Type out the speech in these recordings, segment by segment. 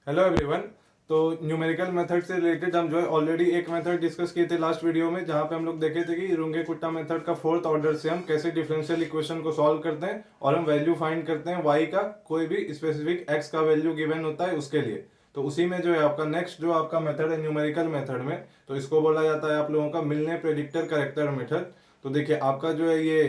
Hello everyone. तो numerical method से related हम जो है ऑलरेडी एक मेथड डिस्कस किए थे लास्ट वीडियो में, जहां पे हम लोग देखे थे कि रुंगे कुट्टा मेथड का फोर्थ ऑर्डर से हम कैसे डिफरेंशियल इक्वेशन को सॉल्व करते हैं और हम वैल्यू फाइंड करते हैं y का, कोई भी स्पेसिफिक x का वैल्यू गिवन होता है उसके लिए। तो उसी में जो है आपका नेक्स्ट जो आपका मेथड है न्यूमेरिकल मेथड में, तो इसको बोला जाता है आप लोगों का मिलने प्रेडिक्टर करेक्टर मेथड। तो देखिए आपका जो है ये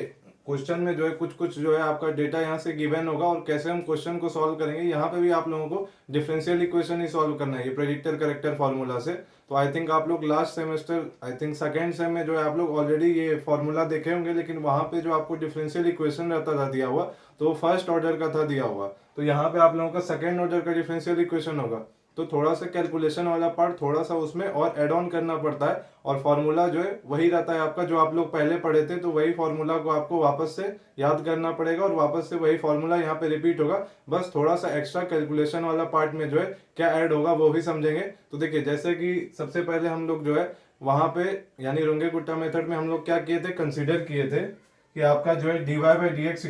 क्वेश्चन में जो है कुछ कुछ जो है आपका डेटा यहाँ से गिवन होगा और कैसे हम क्वेश्चन को सॉल्व करेंगे, यहाँ पे भी आप लोगों को डिफरेंशियल इक्वेशन ही सॉल्व करना है ये प्रेडिक्टर करेक्टर फॉर्मूला से। तो आई थिंक आप लोग last semester I think second same में जो है आप लोग ऑलरेडी ये फॉर्मूला देखे होंगे, लेकिन वहां पे जो आपको डिफरेंशियल इक्वेशन रहता था दिया हुआ, तो वो फर्स्ट ऑर्डर का था दिया हुआ। तो यहाँ पे आप लोगों का सेकेंड ऑर्डर का डिफरेंशियल इक्वेशन होगा, तो थोड़ा सा कैलकुलेशन वाला पार्ट थोड़ा सा उसमें और एड ऑन करना पड़ता है, और फॉर्मूला जो है वही रहता है आपका जो आप लोग पहले पढ़े थे। तो वही फॉर्मूला को आपको वापस से याद करना पड़ेगा और वापस से वही फॉर्मूला यहाँ पे रिपीट होगा, बस थोड़ा सा एक्स्ट्रा कैलकुलेशन वाला पार्ट में जो है क्या ऐड होगा वो भी समझेंगे। तो देखिए जैसे कि सबसे पहले हम लोग जो है वहां पे यानी रुंगे कुट्टा मेथड में हम लोग क्या किए थे, कंसिडर किए थे कि आपका जो है dy by dx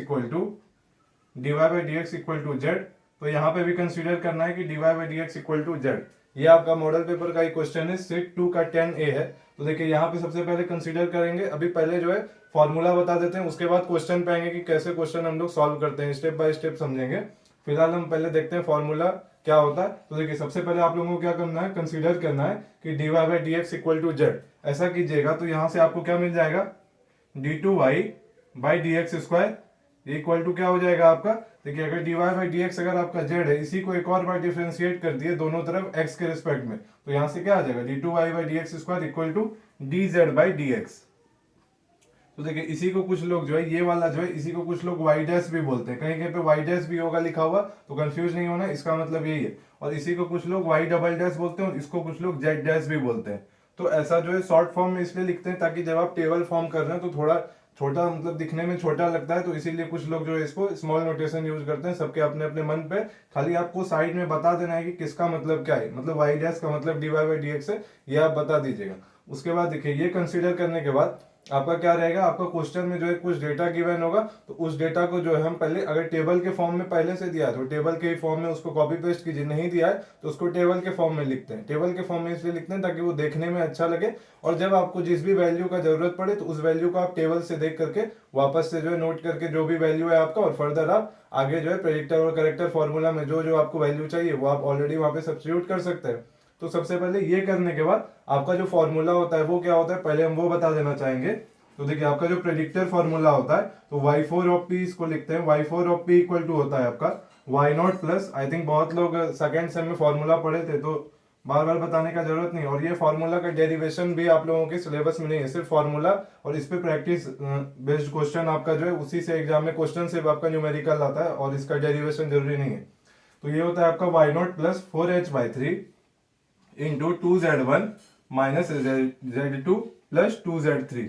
equal to z. तो यहाँ पे भी कंसीडर करना है कि dy by dx equal to z. ये आपका मॉडल पेपर का ही क्वेश्चन है, सेट 2 का 10A है। तो देखिए यहाँ पे सबसे पहले कंसीडर करेंगे, अभी पहले जो है फॉर्मूला बता देते हैं, उसके बाद क्वेश्चन पे आएंगे कि कैसे क्वेश्चन हम लोग सॉल्व करते हैं, स्टेप बाय स्टेप समझेंगे। फिलहाल हम पहले देखते हैं फॉर्मूला क्या होता है। तो देखिए सबसे पहले आप लोगों को क्या करना है, कंसीडर करना है कि dy by dx equal to z. ऐसा कीजिएगा तो यहाँ से आपको क्या मिल जाएगा, d2y by d x square equal to क्या हो जाएगा आपका। देखिए अगर dy बाई डी एक्स अगर आपका z है, इसी को एक और बार डिफरेंशिएट कर दिए दोनों तरफ x के रिस्पेक्ट में, तो यहाँ से क्या आ जाएगा d2y by d x square equal to dz by d x. तो देखिए इसी को कुछ लोग जो है ये वाला जो है इसी को कुछ लोग y डैश भी बोलते हैं, कहीं कहीं पे y डैश भी होगा लिखा हुआ, तो कंफ्यूज नहीं होना, इसका मतलब यही है। और इसी को कुछ लोग y डबल डैश बोलते हैं और इसको कुछ लोग z डैश भी बोलते हैं। तो ऐसा जो है शॉर्ट फॉर्म में इसलिए लिखते हैं ताकि जब आप टेबल फॉर्म कर रहे हैं तो थोड़ा छोटा मतलब दिखने में छोटा लगता है, तो इसीलिए कुछ लोग जो है इसको स्मॉल नोटेशन यूज करते हैं। सबके अपने अपने मन पे, खाली आपको साइड में बता देना है कि किसका मतलब क्या है, मतलब y डैश का मतलब dy बाई डी एक्स है, ये आप बता दीजिएगा। उसके बाद देखिए ये कंसीडर करने के बाद आपका क्या रहेगा, आपका क्वेश्चन में जो है कुछ डेटा गिवन होगा, तो उस डेटा को जो है हम पहले अगर टेबल के फॉर्म में पहले से दिया है तो टेबल के फॉर्म में उसको कॉपी पेस्ट कीजिए, नहीं दिया है तो उसको टेबल के फॉर्म में लिखते हैं। टेबल के फॉर्म में इसलिए लिखते हैं ताकि वो देखने में अच्छा लगे, और जब आपको जिस भी वैल्यू का जरूरत पड़े तो उस वैल्यू को आप टेबल से देख करके वापस से जो है नोट करके जो भी वैल्यू है आपका, और फर्दर आप आगे जो है प्रेडिक्टर और करेक्टर फॉर्मूला में जो जो आपको वैल्यू चाहिए वो आप ऑलरेडी वहां पे सब्स्टिट्यूट कर सकते हैं। तो सबसे पहले ये करने के बाद आपका जो फॉर्मूला होता है वो क्या होता है, पहले हम वो बता देना चाहेंगे। तो देखिए आपका जो प्रेडिक्टर फॉर्मूला होता है, तो y4 ऑफ p इसको लिखते हैं, y4 of p equal to होता है आपका y0 प्लस, आई थिंक बहुत लोग सेकंड सेम में फॉर्मूला पढ़े थे तो बार बार बताने का जरूरत नहीं। और ये फॉर्मूला का डेरिवेशन भी आप लोगों के सिलेबस में नहीं है, सिर्फ फॉर्मूला और इस पे प्रैक्टिस बेस्ड क्वेश्चन आपका जो है उसी से एग्जाम में क्वेश्चन सिर्फ आपका न्यूमेरिकल आता है और इसका डेरिवेशन जरूरी नहीं है। तो ये होता है आपका y0 plus 4h/3 into 2z1 minus z2 plus 2z3।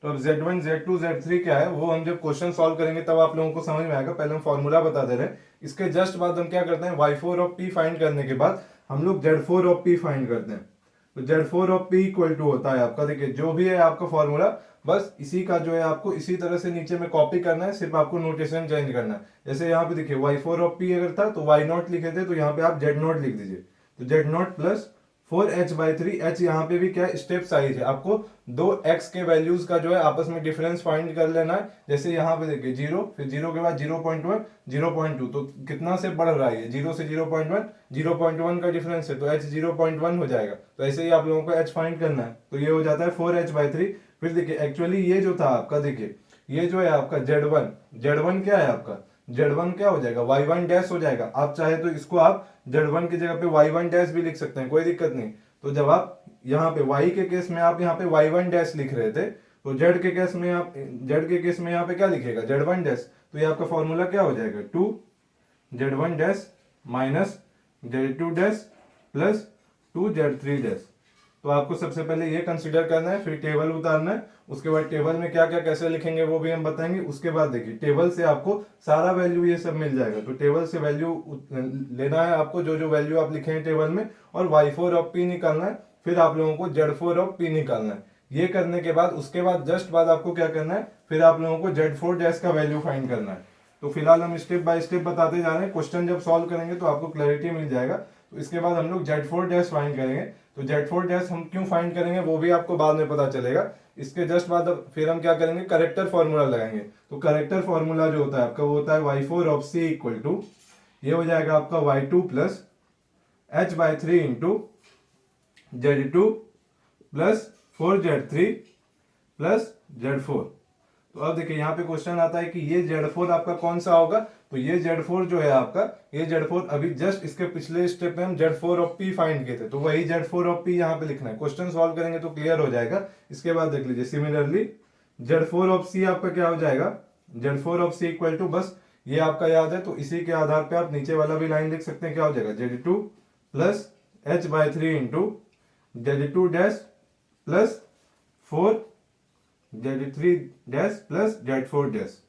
तो अब z1 z2 z3 क्या है वो हम जब क्वेश्चन सॉल्व करेंगे तब आप लोगों को समझ में आएगा, पहले हम फॉर्मूला बता दे रहे हैं। इसके जस्ट बाद हम क्या करते हैं, y4 ऑफ p फाइंड करने के बाद हम लोग z4 ऑफ p फाइंड करते हैं। तो z4 of p equal to होता है आपका, देखिए जो भी है आपका फॉर्मूला बस इसी का जो है आपको इसी तरह से नीचे में कॉपी करना है, सिर्फ आपको नोटेशन चेंज करना है। जैसे यहाँ पे देखिए y4 ऑफ p अगर था तो y0 लिखे थे, तो यहाँ पे आप z0 लिख दीजिए। तो z0 प्लस 4h/3, h यहाँ पे भी क्या स्टेप साइज है, आपको दो x के वैल्यूज का जो है आपस में डिफरेंस फाइंड कर लेना है। जैसे यहाँ पे देखिए 0, फिर 0 के बाद 0.1 0.2, तो कितना से बढ़ रहा है, 0 से 0.1 0.1 का डिफरेंस है, तो h 0.1 हो जाएगा। तो ऐसे ही आप लोगों को h फाइंड करना है, तो ये हो जाता है 4h/3। फिर देखिए एक्चुअली ये जो था आपका, देखिए ये जो है आपका z1 क्या है आपका, z1 क्या हो जाएगा y1 डैश हो जाएगा। आप चाहे तो इसको आप z1 की जगह पे y1 डैश भी लिख सकते हैं, कोई दिक्कत नहीं। तो जब आप यहाँ पे y के केस में आप यहाँ पे y1 डैश लिख रहे थे, तो z के केस में आप z के केस में यहाँ पे क्या लिखेगा z1 डैश। तो ये आपका फॉर्मूला क्या हो जाएगा 2z1 dash minus z2 dash plus 2z3 dash. तो आपको सबसे पहले ये कंसीडर करना है, फिर टेबल उतारना है, उसके बाद टेबल में क्या क्या कैसे लिखेंगे वो भी हम बताएंगे। उसके बाद देखिए टेबल से आपको सारा वैल्यू ये सब मिल जाएगा, तो टेबल से वैल्यू लेना है आपको, जो जो वैल्यू आप लिखे हैं टेबल में, और y4 ऑफ p निकालना है। फिर आप लोगों को z4 ऑफ p निकालना है। ये करने के बाद उसके बाद जस्ट बाद आपको क्या करना है, फिर आप लोगों को z4 डैश का वैल्यू फाइंड करना है। तो फिलहाल हम स्टेप बाय स्टेप बताते जा रहे हैं, क्वेश्चन जब सॉल्व करेंगे तो आपको क्लैरिटी मिल जाएगा। तो इसके बाद हम लोग Z4 डैश फाइंड करेंगे। तो Z4 डैश हम क्यों फाइंड करेंगे वो भी आपको बाद में पता चलेगा। इसके जस्ट बाद फिर हम क्या करेंगे, करेक्टर फॉर्मूला लगाएंगे। तो करेक्टर फॉर्मूला जो होता है आपका वो होता है y4 of c equal to, ये हो जाएगा आपका y2 plus h/3 into Z2 plus 4Z3 plus Z4। तो अब देखिए यहाँ पे क्वेश्चन आता है कि ये Z4 आपका कौन सा होगा। तो ये Z4 जो है आपका, ये Z4 अभी जस्ट इसके पिछले स्टेप में हम Z4 ऑफ P फाइंड किए थे, तो वही Z4 ऑफ P यहाँ पे लिखना है। क्वेश्चन सॉल्व करेंगे तो क्लियर हो जाएगा। इसके बाद देख लीजिए सिमिलरली Z4 ऑफ C आपका क्या हो जाएगा, Z4 of C equal to, बस ये आपका याद है तो इसी के आधार पे आप नीचे वाला भी लाइन लिख सकते हैं। क्या हो जाएगा, Z2 plus h/3 into Z2 dash plus 4 Z3 dash plus Z4 dash.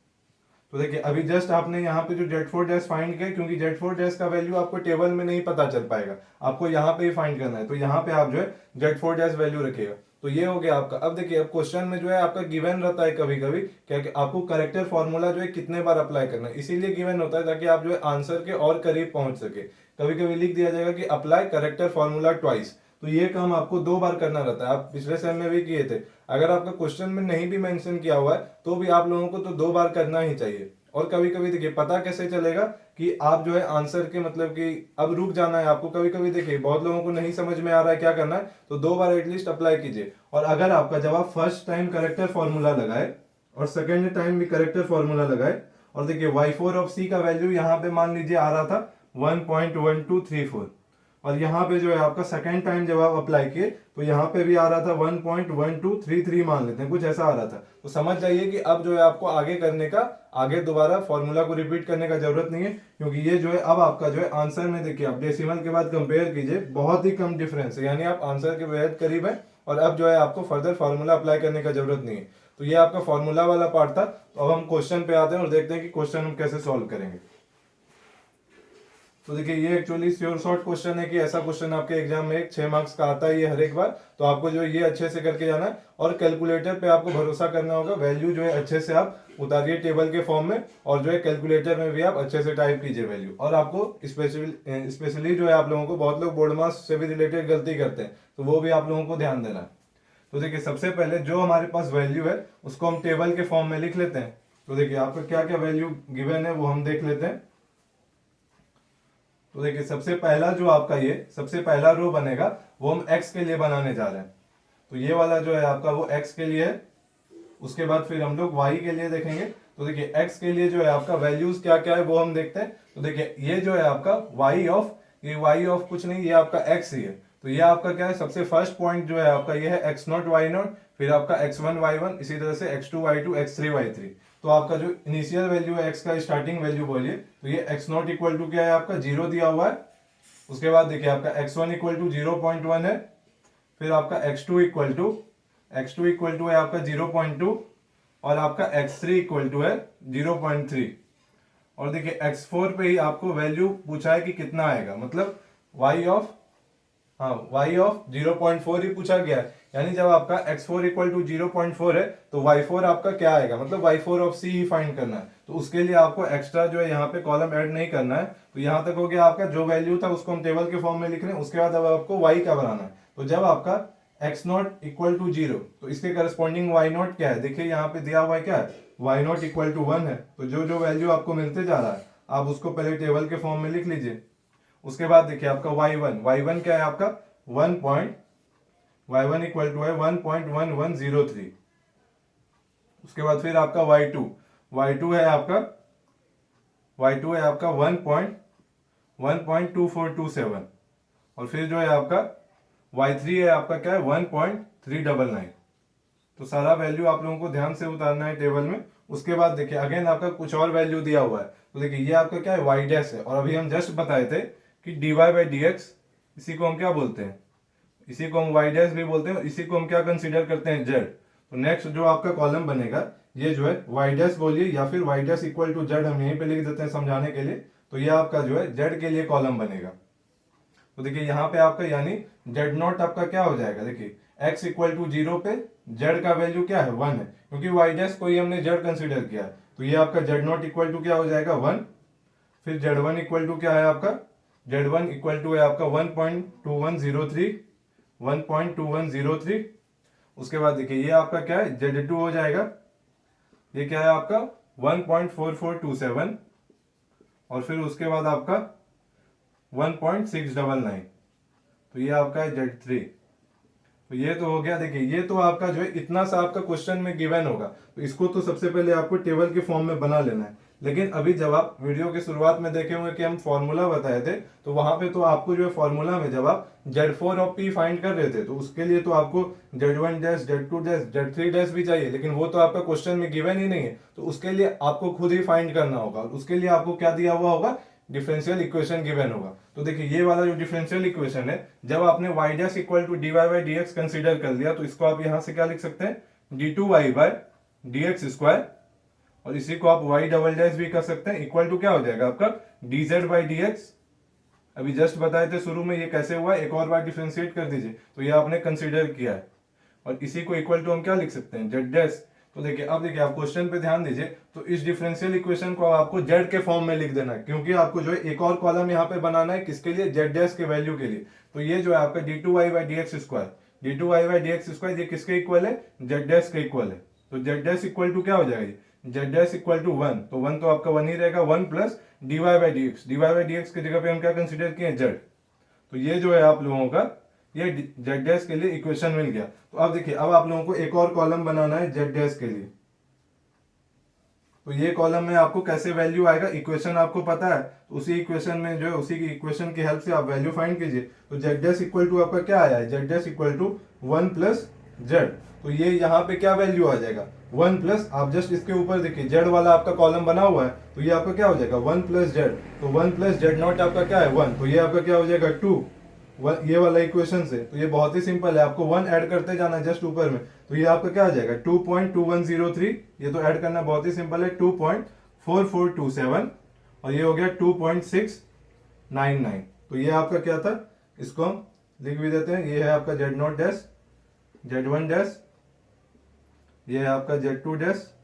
तो देखिए अभी जस्ट आपने यहाँ पे जो Z4 डैश फाइंड किया, क्योंकि Z4 डैश का वैल्यू आपको टेबल में नहीं पता चल पाएगा, आपको यहाँ पे ही फाइंड करना है। तो यहाँ पे आप जो है Z4 डैश वैल्यू रखिएगा। तो ये हो गया आपका। अब देखिए अब क्वेश्चन में जो है आपका गिवन रहता है कभी कभी क्या कि आपको करेक्टर फॉर्मूला जो है कितने बार अप्लाई करना है, इसीलिए गिवन होता है ताकि आप जो है आंसर के और करीब पहुंच सके। कभी कभी लिख दिया जाएगा कि अप्लाई करेक्टर फॉर्मूला ट्वाइस, तो ये काम आपको 2 बार करना रहता है। आप पिछले सेम में भी किए थे। अगर आपका क्वेश्चन में नहीं भी मेंशन किया हुआ है तो भी आप लोगों को तो 2 बार करना ही चाहिए। और कभी कभी देखिए पता कैसे चलेगा कि आप जो है आंसर के मतलब कि अब रुक जाना है आपको। कभी कभी देखिए बहुत लोगों को नहीं समझ में आ रहा है क्या करना है, तो 2 बार एटलीस्ट अप्लाई कीजिए। और अगर आपका जब आप फर्स्ट टाइम करेक्टर फॉर्मूला लगाए और सेकेंड टाइम भी करेक्टर फॉर्मूला लगाए, और देखिए y4 ऑफ c का वैल्यू यहाँ पे मान लीजिए आ रहा था 1.1234, और यहाँ पे जो है आपका सेकेंड टाइम जब आप अप्लाई किए तो यहाँ पे भी आ रहा था 1.1233 मान लेते हैं, कुछ ऐसा आ रहा था। तो समझ जाइए कि अब जो है आपको आगे करने का, आगे दोबारा फॉर्मूला को रिपीट करने का जरूरत नहीं है, क्योंकि ये जो है अब आपका जो है आंसर में देखिए आप डेसिमल के बाद कंपेयर कीजिए, बहुत ही कम डिफरेंस है, यानी आप आंसर के बेहद करीब है। और अब जो है आपको फर्दर फॉर्मूला अप्लाई करने का जरूरत नहीं है। तो ये आपका फॉर्मूला वाला पार्ट था। तो अब हम क्वेश्चन पे आते हैं और देखते हैं कि क्वेश्चन हम कैसे सॉल्व करेंगे। तो देखिए ये एक्चुअली श्योर शॉर्ट क्वेश्चन है कि ऐसा क्वेश्चन आपके एग्जाम में 6 मार्क्स का आता है ये हर एक बार। तो आपको जो ये अच्छे से करके जाना है और कैलकुलेटर पे आपको भरोसा करना होगा। वैल्यू जो है अच्छे से आप उतारिए टेबल के फॉर्म में, और जो है कैलकुलेटर में भी आप अच्छे से टाइप कीजिए वैल्यू। और आपको स्पेशली जो है आप लोगों को, बहुत लोग बोर्ड मार्क्स से भी रिलेटेड गलती करते हैं, तो वो भी आप लोगों को ध्यान देना है। तो देखिए सबसे पहले जो हमारे पास वैल्यू है उसको हम टेबल के फॉर्म में लिख लेते हैं। तो देखिए आपका क्या क्या वैल्यू गिवन है वो हम देख लेते हैं। तो देखिए सबसे पहला जो आपका ये सबसे पहला रो बनेगा वो हम x के लिए बनाने जा रहे हैं। तो ये वाला जो है आपका वो x के लिए है। उसके बाद फिर हम लोग y के लिए देखेंगे। तो देखिए x के लिए जो है आपका वैल्यूज क्या क्या है वो हम देखते हैं। तो देखिए ये जो है आपका ये y ऑफ कुछ नहीं, ये आपका x ही है। तो ये आपका क्या है, सबसे फर्स्ट पॉइंट जो है आपका ये है x0 y0, फिर आपका x1 y1, इसी तरह से x2 y2 x3 y3। तो आपका जो इनिशियल वैल्यू है x का स्टार्टिंग वैल्यू बोलिए, तो ये x0 इक्वल टू क्या है आपका 0 दिया हुआ है। उसके बाद देखिए आपका x1 इक्वल टू 0.1 है, फिर आपका x2 इक्वल टू है आपका 0.2, और आपका x3 इक्वल टू है 0.3। और देखिए x4 पे ही आपको वैल्यू पूछा है कि कितना आएगा, मतलब y ऑफ 0.4 ही पूछा गया है। यानी जब आपका x4 इक्वल टू 0.4 है तो y4 आपका क्या आएगा, मतलब y4 of c he find करना है। तो उसके लिए आपको एक्स्ट्रा जो है यहाँ पे कॉलम ऐड नहीं करना है। तो यहाँ तक हो गया आपका, जो वैल्यू था उसको हम टेबल के फॉर्म में लिख रहे हैं। उसके बाद अब आपको y का बनाना है। तो जब आपका x0 इक्वल टू 0, तो इसके करस्पॉन्डिंग y0 क्या है, देखिए यहाँ पे दिया हुआ है क्या है, y0 इक्वल टू 1 है। तो जो जो वैल्यू आपको मिलते जा रहा है आप उसको पहले टेबल के फॉर्म में लिख लीजिए। उसके बाद देखिए आपका y1 क्या है आपका y1 इक्वल टू है 1.1103। उसके बाद फिर आपका y2 है आपका 1.2427, और फिर जो है आपका y3 है आपका क्या है 1.399। तो सारा वैल्यू आप लोगों को ध्यान से उतारना है टेबल में। उसके बाद देखिए अगेन आपका कुछ और वैल्यू दिया हुआ है। तो देखिए ये आपका क्या है y डैश है, और अभी हम जस्ट बताए थे कि dy बाई dx, इसी को हम क्या बोलते हैं, इसी को हम y डैश भी बोलते हैं, इसी को हम क्या कंसीडर करते हैं, z। तो नेक्स्ट जो आपका कॉलम बनेगा ये जो है y डैश बोलिए, या फिर y dash equal to z हम यहीं पे लिख देते हैं समझाने के लिए। तो ये आपका जो है z के लिए कॉलम बनेगा। तो देखिए यहाँ पे आपका यानी z नॉट आपका क्या हो जाएगा, देखिए x इक्वल टू 0 पे z का वैल्यू क्या है 1 है, क्योंकि y डैश को ही हमने z कंसीडर किया है। तो ये आपका z नॉट इक्वल टू क्या हो जाएगा 1। फिर z1 इक्वल टू क्या है आपका Z1 इक्वल टू है आपका 1.2103, 1.2103। उसके बाद देखिए ये आपका क्या है, Z2 हो जाएगा, ये क्या है आपका 1.4427, और फिर उसके बाद आपका 1.699, तो ये आपका है Z3। तो ये तो हो गया। देखिए ये तो आपका जो है इतना सा आपका क्वेश्चन में गिवन होगा, तो इसको तो सबसे पहले आपको टेबल के फॉर्म में बना लेना है। लेकिन अभी जब आप वीडियो के शुरुआत में देखे होंगे कि हम फॉर्मूला बताए थे, तो वहां पे तो आपको जो है फॉर्मूला में जब आप Z4 ऑफ P फाइंड कर रहे थे, तो उसके लिए तो आपको Z1 dash, Z2 dash, Z3 dash भी चाहिए, लेकिन वो तो आपका क्वेश्चन में गिवन ही नहीं है, तो उसके लिए आपको खुद ही फाइंड करना होगा। उसके लिए आपको क्या दिया हुआ होगा, डिफरेंशियल इक्वेशन गिवन होगा। तो देखिए ये वाला जो डिफरेंशियल इक्वेशन है, जब आपने y dash equal to dy by dx consider कर लिया, तो इसको आप यहां से क्या लिख सकते हैं, d2y बाई dx स्क्वायर, और इसी को आप y डबल डैश भी कर सकते हैं, इक्वल टू क्या हो जाएगा आपका dz बाई dx। अभी जस्ट बताए थे शुरू में ये कैसे हुआ, एक और बार डिफरेंशिएट कर दीजिए, तो ये आपने कंसीडर किया है, और इसी को इक्वल टू हम क्या लिख सकते हैं, z डैश। तो देखिए अब देखिए आप क्वेश्चन पे ध्यान दीजिए, तो इस डिफरेंशियल इक्वेशन को आपको z के फॉर्म में लिख देना है, क्योंकि आपको जो है एक और कॉलम यहाँ पे बनाना है, किसके लिए, z डैश के वैल्यू के लिए। तो ये जो है आपका d2y by dx square, d2y by dx square ये किसके इक्वल है, z डैश के इक्वल है। तो z डैश इक्वल टू क्या हो जाएगा, z डैश इक्वल टू 1, तो 1 तो आपका 1 ही रहेगा, 1 प्लस dy बाई dx की जगह पे हम क्या कंसिडर किए, z। तो ये जो है आप लोगों का ये z डैश के लिए इक्वेशन मिल गया। तो अब देखिए अब आप लोगों को एक और कॉलम बनाना है z डैश के लिए। तो ये कॉलम में आपको कैसे वैल्यू आएगा, इक्वेशन आपको पता है, तो उसी इक्वेशन में जो है उसी की इक्वेशन की हेल्प से आप वैल्यू फाइंड कीजिए। तो z डैश इक्वल टू आपका क्या आया है, z dash equal to 1 plus z। तो ये यहाँ पे क्या वैल्यू आ जाएगा, 1 प्लस, आप जस्ट इसके ऊपर देखिए z वाला आपका कॉलम बना हुआ है, तो ये आपका क्या हो जाएगा 1 प्लस z। तो 1 प्लस z नॉट आपका क्या है 1, तो ये आपका क्या हो जाएगा 2, ये वाला इक्वेशन से। तो ये बहुत ही सिंपल है, आपको 1 ऐड करते जाना है जस्ट ऊपर में, तो ये आपका क्या आ जाएगा 2.2103। ये तो ऐड करना बहुत ही सिंपल है, 2.4427, और ये हो गया 2.699। तो ये आपका क्या था, इसको हम लिख भी देते हैं, ये है आपका z not dash, z1 dash, ये है आपका z2 डैश,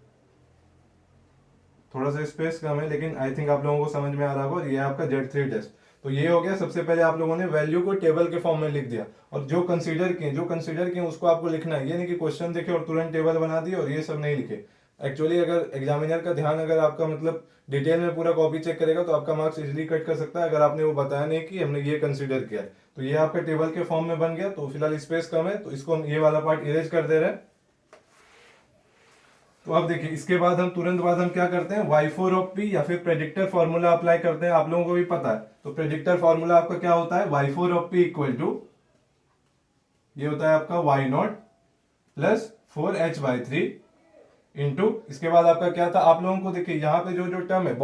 थोड़ा सा स्पेस कम है लेकिन आई थिंक आप लोगों को समझ में आ रहा होगा, और ये आपका z3 डैश। तो ये हो गया, सबसे पहले आप लोगों ने वैल्यू को टेबल के फॉर्म में लिख दिया, और जो कंसीडर किए उसको आपको लिखना है। ये नहीं कि क्वेश्चन देखे और तुरंत टेबल बना दिए और ये सब नहीं लिखे। एक्चुअली अगर एग्जामिनर का ध्यान अगर आपका मतलब डिटेल में पूरा कॉपी चेक करेगा तो आपका मार्क्स इजिली कट कर सकता है, अगर आपने वो बताया नहीं कि हमने ये कंसीडर किया है। तो ये आपका टेबल के फॉर्म में बन गया। तो फिलहाल स्पेस कम है तो इसको हम ये वाला पार्ट इरेज कर दे रहे हैं। तो अब देखिए इसके बाद हम तुरंत बाद हम क्या करते हैं, y4 ऑफ p या फिर प्रेडिक्टर फॉर्मूला अप्लाई करते हैं। आप लोगों को भी पता है, तो प्रेडिक्टर फॉर्मूला आपका क्या होता है, y4 of p equal to ये होता है आपका y not plus 4h by 3 into, इसके बाद आपका क्या था, आप लोगों को देखिए यहाँ पे जो जो टर्म है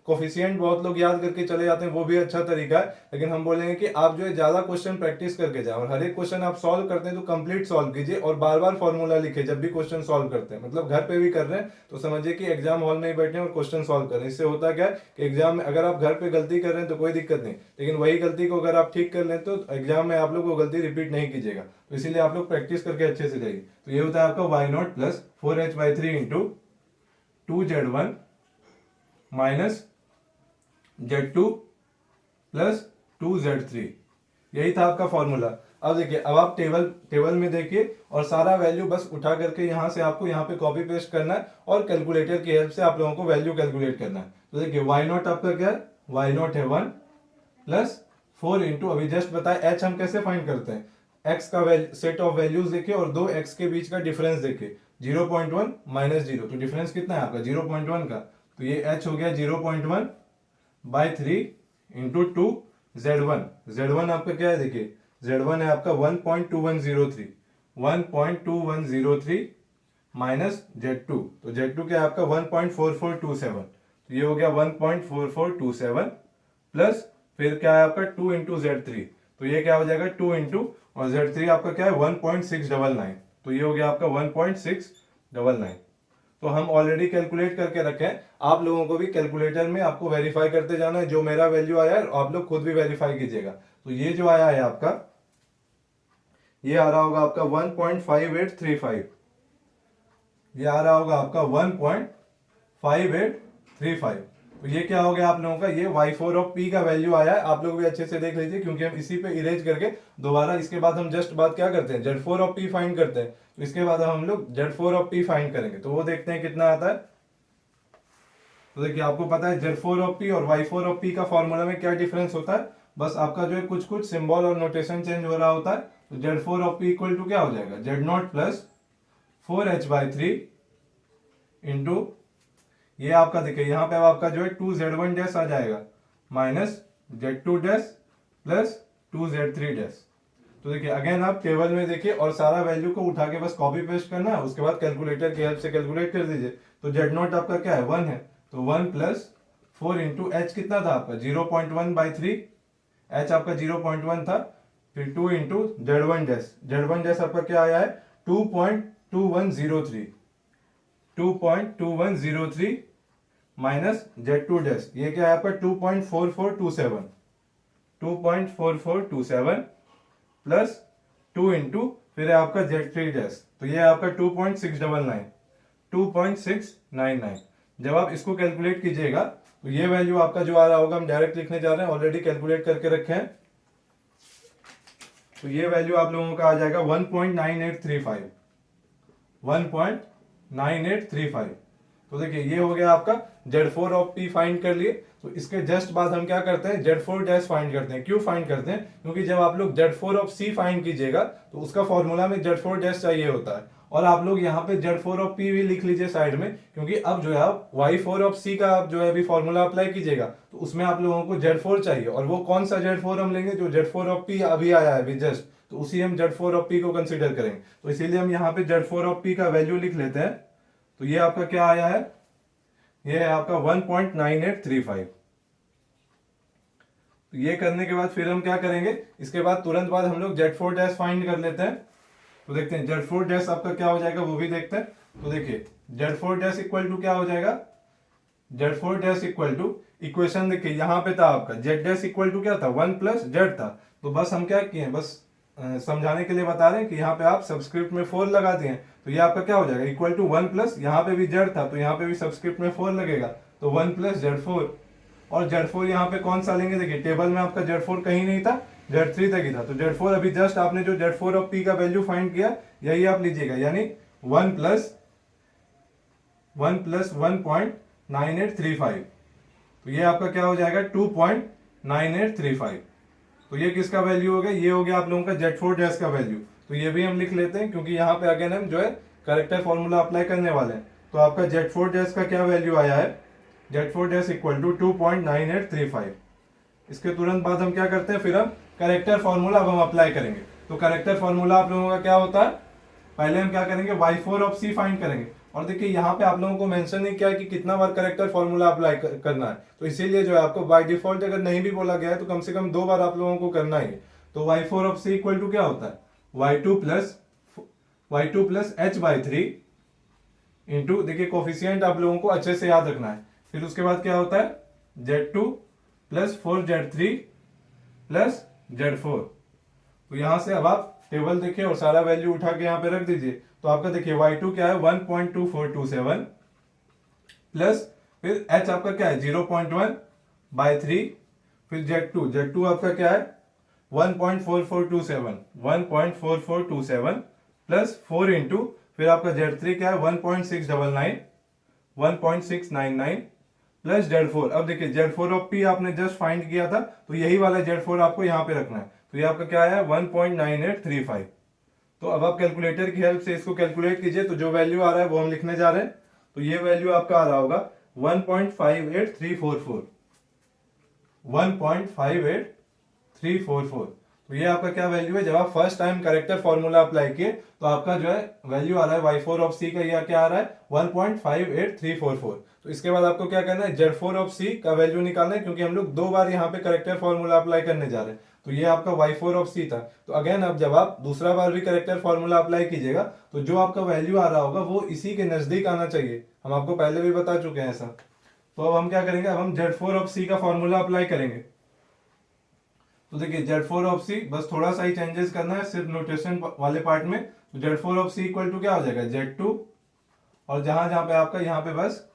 कोफिशिएंट बहुत लोग याद करके चले जाते हैं, वो भी अच्छा तरीका है, लेकिन हम बोलेंगे कि आप जो है ज्यादा क्वेश्चन प्रैक्टिस करके जाए, और हर एक क्वेश्चन आप सॉल्व करते हैं तो कंप्लीट सॉल्व कीजिए, और बार बार फॉर्मूला लिखे जब भी क्वेश्चन सॉल्व करते हैं। मतलब घर पे भी कर रहे हैं तो समझिए कि एग्जाम हॉल में ही बैठे और क्वेश्चन सॉल्व कर रहे हैं। इससे होता क्या है कि एग्जाम में अगर आप घर पे गलती कर रहे हैं तो कोई दिक्कत नहीं, लेकिन वही गलती को अगर आप ठीक कर लें तो एग्जाम में आप लोग वो गलती रिपीट नहीं कीजिएगा। तो इसीलिए आप लोग प्रैक्टिस करके अच्छे से जाइए। तो ये होता है आपका y naught plus 4h by 3 into 2z1 minus z2 plus 2z3, यही था आपका फॉर्मूला। अब देखिए अब आप टेबल में देखिए और सारा वैल्यू बस उठा करके यहाँ से आपको यहाँ पे कॉपी पेस्ट करना है, और कैलकुलेटर की हेल्प से आप लोगों को वैल्यू कैलकुलेट करना है। तो देखिए y नॉट आपका क्या है, y नॉट है 1 प्लस 4 इंटू, अभी जस्ट बताया h हम कैसे फाइंड करते हैं, x का सेट ऑफ वैल्यूज देखिए और दो x के बीच का डिफरेंस देखिए, 0.1 माइनस 0, तो डिफरेंस कितना है आपका 0.1 का, तो ये h हो गया 0.1 बाई 3 इंटू 2 z1 आपका क्या है, देखिए z1 है आपका 1.2103, 1.2103 माइनस z2, तो z2 क्या है आपका 1.4427, तो ये हो गया 1.4427 प्लस फिर क्या है आपका 2 इंटू z3, तो ये क्या हो जाएगा 2 इंटू, और z3 आपका क्या है 1.699, तो ये हो गया आपका 1.699। तो हम ऑलरेडी कैलकुलेट करके रखे हैं, आप लोगों को भी कैलकुलेटर में आपको वेरीफाई करते जाना है, जो मेरा वैल्यू आया है आप लोग खुद भी वेरीफाई कीजिएगा। तो ये जो आया है आपका, ये आ रहा होगा आपका 1.5835, ये आ रहा होगा आपका 1.5835, तो ये क्या हो गया आप लोगों का, ये y4 ऑफ p का वैल्यू आया है। आप लोग भी अच्छे से देख लीजिए, क्योंकि हम इसी पे इरेज करके दोबारा इसके बाद हम जस्ट बात क्या करते हैं, z4 ऑफ p फाइंड करते हैं। तो इसके बाद हम लोग z4 ऑफ p फाइंड करेंगे, तो वो देखते हैं कितना आता है। तो देखिए आपको पता है z4 ऑफ p और y4 ऑफ p का फॉर्मूला में क्या डिफरेंस होता है, बस आपका जो है कुछ कुछ सिंबल और नोटेशन चेंज हो रहा होता है। तो z4 of p equal to क्या हो जाएगा, z0 प्लस 4h/3 इंटू ये आपका देखिए यहाँ पे अब आपका जो है 2z1 डैश आ जाएगा minus z2 dash plus 2z3 dash. तो देखिए अगेन आप टेबल में देखिए और सारा वैल्यू को उठा के बस कॉपी पेस्ट करना है, उसके बाद कैलकुलेटर की हेल्प से कैलकुलेट कर दीजिए। तो z0 आपका क्या है, 1 है, तो 1 प्लस 4 इंटू एच कितना था आपका 0.1/3, एच आपका 0.1 था, फिर 2 into z1 dash, z1 dash आपका क्या आया है 2.2103, 2.2103 माइनस z2 डैश, ये क्या है आपका 2.4427, 2.4427 प्लस 2 इंटू फिर है आपका z3 डैश, तो ये है आपका 2.699, 2.699। जब आप इसको कैलकुलेट कीजिएगा तो ये वैल्यू आपका जो आ रहा होगा, हम डायरेक्ट लिखने जा रहे हैं, ऑलरेडी कैलकुलेट करके रखे हैं। तो ये वैल्यू आप लोगों का आ जाएगा 1.9835, 1.9835। तो देखिए ये हो गया आपका z4 ऑफ p फाइंड कर लिए। तो इसके जस्ट बाद हम क्या करते हैं, z4 डैश फाइंड करते हैं। क्यों फाइंड करते हैं, क्योंकि जब आप लोग z4 ऑफ c फाइंड कीजिएगा तो उसका फॉर्मूला में z4 डैश चाहिए होता है। और आप लोग यहाँ पे z4 ऑफ p भी लिख लीजिए साइड में, क्योंकि अब जो है आप y4 ऑफ c का आप जो है अभी फॉर्मूला अप्लाई कीजिएगा तो उसमें आप लोगों को z4 चाहिए, और वो कौन सा z4 हम लेंगे, जो z4 ऑफ p अभी आया है अभी जस्ट, तो उसी हम z4 ऑफ p को कंसिडर करेंगे। तो इसीलिए हम यहाँ पे z4 ऑफ p का वैल्यू लिख लेते हैं। तो ये आपका क्या आया है, ये है आपका 1.9835। तो ये करने के बाद फिर हम क्या करेंगे, इसके बाद तुरंत बाद हम लोग z4 डैश फाइंड कर लेते हैं। तो देखते हैं z4 डैश आपका क्या हो जाएगा, वो भी देखते हैं। तो देखिए z4 डैश इक्वल टू क्या हो जाएगा, z4 dash equal to, equation देखिए यहाँ पे था आपका z डैश इक्वल टू क्या था 1 प्लस z था। तो बस हम क्या किए, बस समझाने के लिए बता रहे हैं कि यहाँ पे आप सबस्क्रिप्ट में 4 लगा दिए, तो ये आपका क्या हो जाएगा इक्वल टू 1 प्लस, यहाँ पे भी z था तो यहाँ पे भी सबस्क्रिप्ट में 4 लगेगा, तो 1 प्लस z4। और z4 यहाँ पे कौन सा लेंगे, देखिए टेबल में आपका z4 कहीं नहीं था, z3 तक ही था। तो z4 अभी जस्ट आपने जो z4 ऑफ p का वैल्यू फाइंड किया यही आप लीजिएगा, यानी 1 प्लस 1.9835। तो ये आपका क्या हो जाएगा 2.9835। तो ये किसका वैल्यू हो गया, ये हो गया आप लोगों का z4 डैश का वैल्यू। तो ये भी हम लिख लेते हैं, क्योंकि यहाँ पे अगेन हम जो है करेक्टर फॉर्मूला अप्लाई करने वाले हैं। तो आपका z4 डैश का क्या वैल्यू आया है, z4 डैश इक्वल टू 2.9835। इसके तुरंत बाद हम क्या करते हैं, फिर हम करेक्टर फॉर्मूला अब हम अप्लाई करेंगे। तो करेक्टर फॉर्मूला आप लोगों का क्या होता है, पहले हम क्या करेंगे y4 ऑफ c फाइंड करेंगे। और देखिए यहाँ पे आप लोगों को मेंशन नहीं किया है कि कितना बार करेक्टर फॉर्मूला अप्लाई करना है, तो इसीलिए जो है आपको बाय डिफॉल्ट अगर नहीं भी बोला गया है तो कम से कम 2 बार आप लोगों को करना ही है। तो y4 of c equal to क्या होता है, y2 प्लस h/3 इंटू, देखिए कोफिशियंट आप लोगों को अच्छे से याद रखना है। फिर उसके बाद क्या होता है z2 plus 4z3 plus z4। तो यहां से अब आप टेबल देखिए और सारा वैल्यू उठा के यहाँ पे रख दीजिए। तो आपका देखिए y2 क्या है 1.2427 प्लस फिर h आपका क्या है 0.1/3, फिर z2 आपका क्या है 1.4427 प्लस 4 इंटू फिर आपका z3 क्या है 1.699 प्लस z4। अब देखिए z4 ऑफ p आपने जस्ट फाइंड किया था, तो यही वाला z4 आपको यहाँ पे रखना है। तो ये आपका क्या है 1.9835। तो अब आप कैलकुलेटर की हेल्प से इसको कैलकुलेट कीजिए, तो जो वैल्यू आ रहा है वो हम लिखने जा रहे हैं। तो ये वैल्यू आपका आ रहा होगा 1.58344, 1.58344। तो ये आपका क्या वैल्यू है, जब आप first time character formula apply किए तो आपका जो है वैल्यू आ रहा है y4 ऑफ c का, यह क्या आ रहा है 1.58344। तो इसके बाद आपको क्या करना है z4 ऑफ c का वैल्यू निकालना है, क्योंकि हम लोग 2 बार यहाँ पे करेक्टर फॉर्मूला अप्लाई करने जा रहे हैं। तो ये आपका y4 ऑफ c था। तो अगेन अब जब आप दूसरा बार भी करेक्टर फॉर्मूला अप्लाई कीजिएगा तो जो आपका वैल्यू आ रहा होगा वो इसी के नजदीक आना चाहिए। हम आपको पहले भी बता चुके हैं ऐसा। तो अब हम क्या करेंगे, अब हम z4 ऑफ c का फॉर्मूला अप्लाई करेंगे। तो देखिए z4 ऑफ c बस थोड़ा सा ही चेंजेस करना है सिर्फ नोटेशन वाले पार्ट में। तो z4 of c equal to क्या हो जाएगा z2, और जहां जहां पे आपका यहाँ पे बस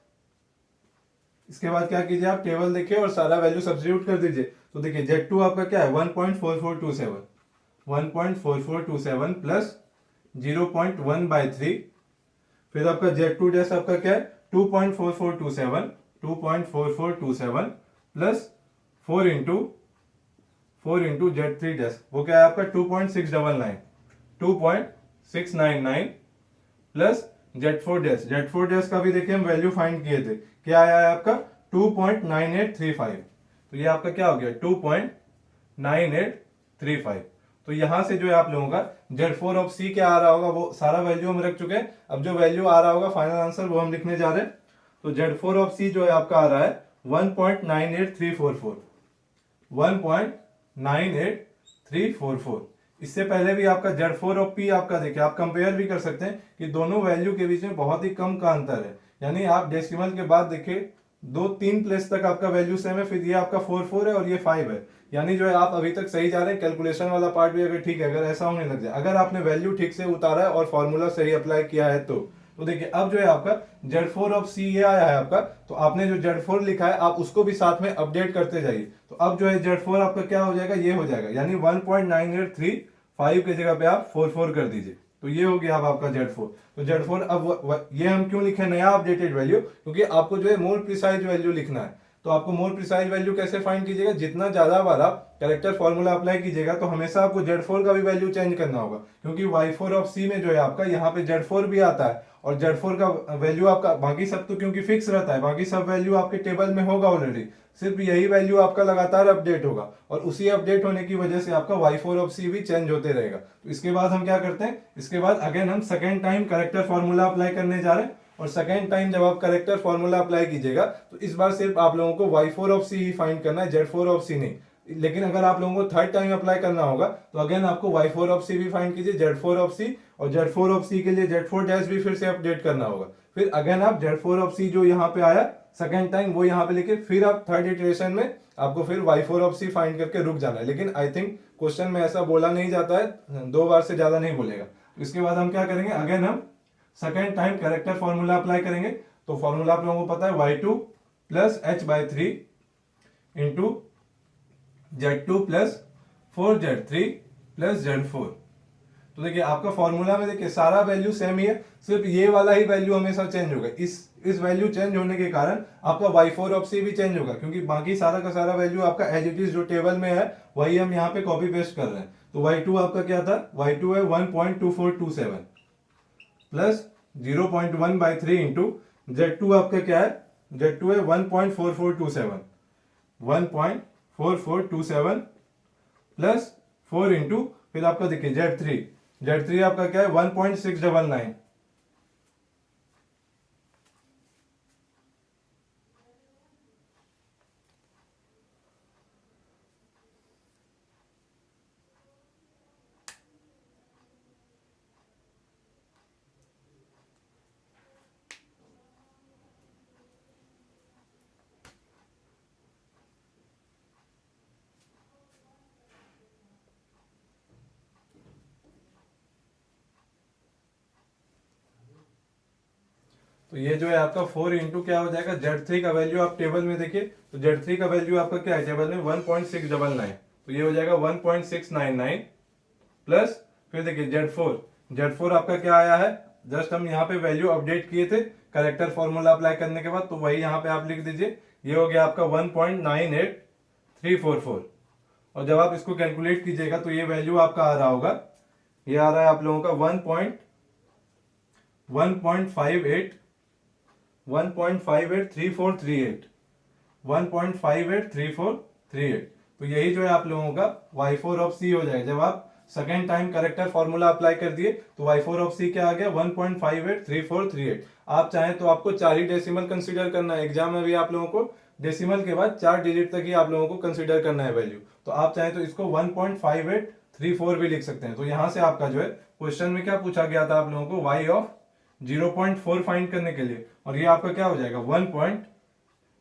इसके बाद क्या कीजिए, आप टेबल देखिए और सारा वैल्यू सब्स्टिट्यूट कर दीजिए। तो देखिए Z2 आपका क्या है 1.4427, 1.4427 प्लस 0.1/3, फिर आपका Z2 डैश आपका क्या है 2.4427, 2.4427 प्लस 4 इंटू Z3 डैश, वो क्या है आपका 2.699, 2.699 plus Z4 dash, Z4 dash का भी देखिए हम वैल्यू फाइंड किए थे, क्या आया है आपका 2.9835, तो ये आपका क्या हो गया 2.9835। तो यहां से जो है आप लोगों का Z4 ऑफ C क्या आ रहा होगा वो सारा वैल्यू हम रख चुके हैं। अब जो वैल्यू आ रहा होगा फाइनल आंसर वो हम लिखने जा रहे हैं। तो Z4 ऑफ C जो है आपका आ रहा है 1.98344, 1.98344। इससे पहले भी आपका Z4 ऑफ P आपका देखिए, आप कंपेयर भी कर सकते हैं कि दोनों वैल्यू के बीच में बहुत ही कम का अंतर है, यानी आप डेसिमल के बाद देखिए 2-3 प्लेस तक आपका वैल्यू सेम है, फिर ये आपका 4 है और ये 5 है, यानी जो है आप अभी तक सही जा रहे हैं। कैलकुलेशन वाला पार्ट भी अगर ठीक है, अगर ऐसा होने लग जाए, अगर आपने वैल्यू ठीक से उतारा है और फॉर्मूला सही अप्लाई किया है तो देखिए अब जो है आपका Z4 ऑफ C ये आया है आपका, तो आपने जो Z4 लिखा है आप उसको भी साथ में अपडेट करते जाइए। तो अब जो है Z4 आपका क्या हो जाएगा, ये हो जाएगा, यानी 1.9835 की जगह पे आप 44 कर दीजिए, तो ये हो गया अब आपका Z4। तो Z4 अब ये हम क्यों लिखे नया अपडेटेड वैल्यू, क्योंकि आपको जो है मोर प्रिसाइज वैल्यू लिखना है। तो आपको मोर प्रिसाइज वैल्यू कैसे फाइंड कीजिएगा, जितना ज्यादा बार आप कैरेक्टर फॉर्मूला अप्लाई कीजिएगा तो हमेशा आपको Z4 का भी वैल्यू चेंज करना होगा, क्योंकि Y4 ऑफ C में जो है आपका यहाँ पे Z4 भी आता है, और Z4 का वैल्यू आपका बाकी सब तो क्योंकि फिक्स रहता है, बाकी सब वैल्यू आपके टेबल में होगा ऑलरेडी, सिर्फ यही वैल्यू आपका लगातार अपडेट होगा, और उसी अपडेट होने की वजह से आपका Y4 ऑफ C भी चेंज होते रहेगा। तो इसके बाद हम क्या करते हैं, इसके बाद अगेन हम second time character formula apply करने जा रहे हैं, और सेकेंड टाइम जब आप कैरेक्टर फॉर्मूला अप्लाई कीजिएगा तो इस बार सिर्फ आप लोगों को Y4 of C he find करना है, Z4 ऑफ C नहीं। लेकिन अगर आप लोगों को थर्ड टाइम अप्लाई करना होगा तो अगेन आपको Y4 ऑफ C भी फाइंड कीजिए, Z4 ऑफ C, और Z4 ऑफ C के लिए Z4 डैश भी फिर से अपडेट करना होगा। फिर अगेन आप Z4 ऑफ C जो यहाँ पे आया सेकेंड टाइम वो यहाँ पे लेके फिर आप थर्ड इटरेशन में आपको फिर Y4 ऑफ C फाइंड करके रुक जाना है। लेकिन आई थिंक क्वेश्चन में ऐसा बोला नहीं जाता है, 2 बार से ज्यादा नहीं बोलेगा। इसके बाद हम क्या करेंगे, अगेन हम second time character formula apply करेंगे। तो फॉर्मूला आप लोगों को पता है Y2 plus H/3 into Z2 plus 4Z3 plus Z4। तो देखिए आपका फॉर्मूला में देखिए सारा वैल्यू सेम ही है, सिर्फ ये वाला ही वैल्यू हमेशा चेंज होगा। इस वैल्यू चेंज होने के कारण आपका Y4 ऑफ C भी चेंज होगा, क्योंकि बाकी सारा का सारा वैल्यू आपका एज इट इज जो टेबल में है वही हम यहाँ पे कॉपी पेस्ट कर रहे हैं। तो Y2 आपका क्या था, Y2 है 1.2427 प्लस 0.1/3 इंटू Z2 आपका क्या है, Z2 है 1.4427, 1.4427 प्लस 4 इंटू फिर आपका देखिए Z3 आपका क्या है 1.699, तो ये जो है आपका 4 इंटू क्या हो जाएगा, Z3 का वैल्यू आप टेबल में देखिए, तो Z3 का वैल्यू आपका क्या है टेबल में 1.699, तो ये हो जाएगा 1.699 प्लस फिर देखिए Z4 आपका क्या आया है, जस्ट हम यहाँ पे वैल्यू अपडेट किए थे कैरेक्टर फॉर्मूला अप्लाई करने के बाद, तो वही यहाँ पे आप लिख दीजिए, ये हो गया आपका 1.98344। और जब आप इसको कैलकुलेट कीजिएगा तो ये वैल्यू आपका आ रहा होगा, ये आ रहा है आप लोगों का 1.583438, 1.583438। तो यही जो है आप लोगों का Y4 ऑफ C हो जाएगा। जब आप second time character formula apply कर दिए तो Y4 ऑफ C क्या आ गया 1.583438। आप चाहें तो आपको 4 ही डेसिमल कंसीडर करना है, एग्जाम में भी आप लोगों को डेसिमल के बाद 4 डिजिट तक ही आप लोगों को कंसीडर करना है वैल्यू। तो आप चाहें तो इसको 1.5834 भी लिख सकते हैं। तो यहां से आपका जो है क्वेश्चन में क्या पूछा गया था आप लोगों को, Y ऑफ 0.4 फाइंड करने के लिए, और ये आपका क्या हो जाएगा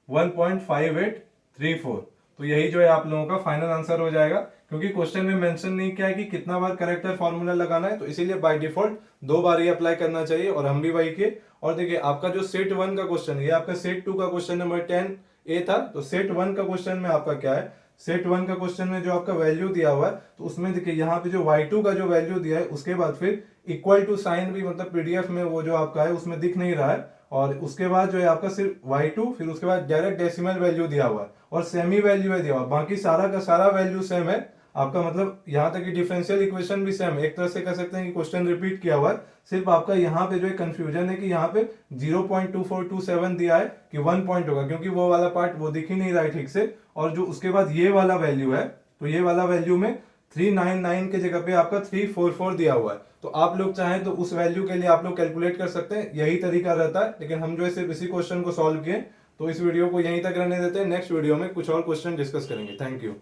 1.5834। तो यही जो है आप लोगों का फाइनल आंसर हो जाएगा। क्योंकि क्वेश्चन में मेंशन नहीं किया है कि कितना बार करेक्टर फॉर्मूला लगाना है, तो इसीलिए by default 2 bar he apply करना चाहिए और हम भी वही किए। और देखिए आपका जो सेट 1 का क्वेश्चन है, ये आपका सेट 2 का क्वेश्चन नंबर 10A था, तो सेट 1 का क्वेश्चन में आपका क्या है, सेट 1 का क्वेश्चन में जो आपका वैल्यू दिया हुआ है, तो उसमें देखिए यहाँ पे जो y2 का जो वैल्यू दिया है, उसके बाद फिर इक्वल टू साइन भी मतलब पीडीएफ में वो जो आपका है उसमें दिख नहीं रहा है, और उसके बाद जो है आपका सिर्फ y2, फिर उसके बाद डायरेक्ट डेसिमल वैल्यू दिया हुआ है और सेमी वैल्यू है दिया हुआ, बाकी सारा का सारा वैल्यू सेम है आपका, मतलब यहाँ तक कि डिफरेंशियल इक्वेशन भी सेम है। एक तरह से कह सकते हैं कि क्वेश्चन रिपीट किया हुआ है, सिर्फ आपका यहाँ पे जो है कंफ्यूजन है कि यहाँ पे 0.2427 दिया है कि 1 पॉइंट होगा, क्योंकि वो वाला पार्ट वो दिख ही नहीं रहा है ठीक से। और जो उसके बाद ये वाला वैल्यू है, तो ये वाला वैल्यू में 399 के जगह पे आपका 344 दिया हुआ है, तो आप लोग चाहें तो उस वैल्यू के लिए आप लोग कैलकुलेट कर सकते हैं, यही तरीका रहता है। लेकिन हम जो है सिर्फ इसी क्वेश्चन को सॉल्व किए, तो इस वीडियो को यहीं तक रहने देते हैं, नेक्स्ट वीडियो में कुछ और क्वेश्चन डिस्कस करेंगे। Thank you.